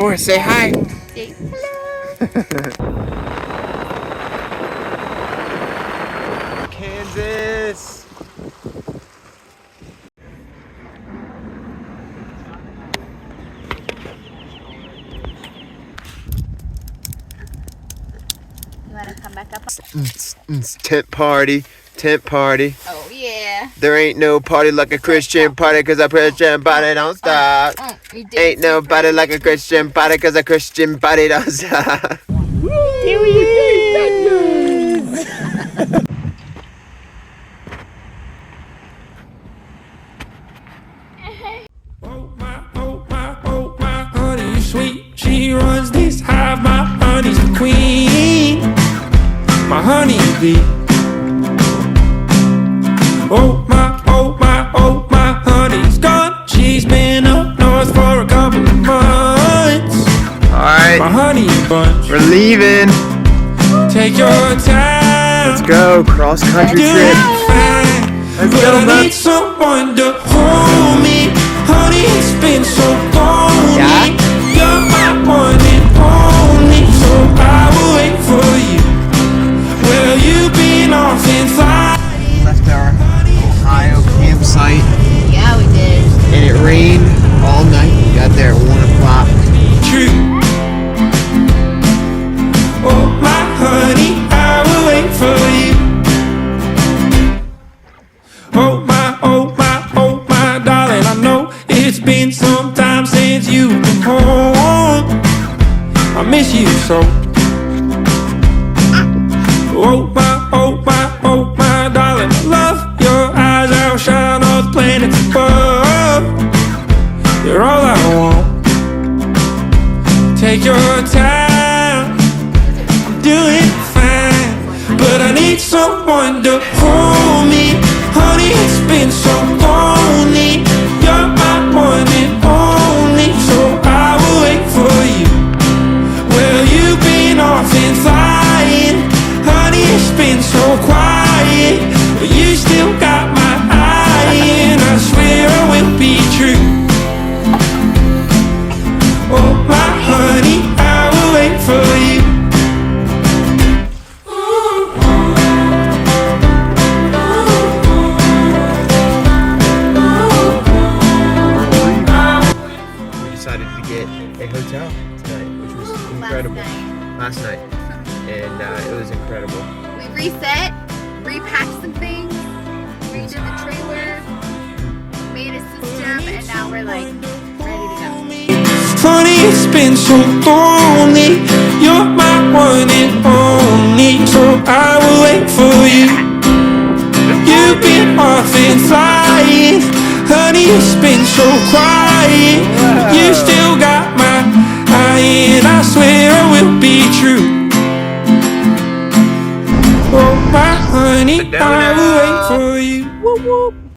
Forrest, say hi. Say hello. Kansas. You wanna come back up? Tent party. Tent party. Oh yeah. There ain't no party like a Christian party, cause a Christian party don't stop. Ain't nobody like a Christian party, cause a Christian party don't stop. Here he is. Oh my honey sweet. She runs this hive, my honey's the queen. My honey bee. Oh my honey's gone. She's been up north for a couple of months. Alright, My honey bunch. we're leaving. Take your time. Let's go, cross country Do trip. it fine. Let's But go, I bud. need someone to hold me. Honey, it's been so lonely. Yeah? You're my one and only, so I will wait for you. Well, you've been off and flying. Left our Ohio campsite Yeah, we did. and it rained all night. We got there at 1 o'clock. True. Oh, my honey, I will wait for you. Oh my darling, I know it's been some time since you've been home. I miss you so. Oh my darling, I love your eyes outshine all the planets above. You're all I want. Take your time, I'm doing fine, but I need someone to hold me. Honey, it's been so lonely. You're my one and only, so I will wait for you. Well, you've been off and flying. Honey, it's been so quiet, but you still got my eye, and I swear I will be true. Oh, my honey, I will wait for you. We decided to get a hotel tonight, which was incredible. Last night. And it was incredible. We reset, repacked some things, redid the trailer, made a system, and now we're like ready to go. Honey, it's been so lonely. You're my one and only, so I will wait for you. You've been off and flying. Honey, it's been so quiet. You still got my eye, and I swear I will be true. Oh, my honey, I will wait for you.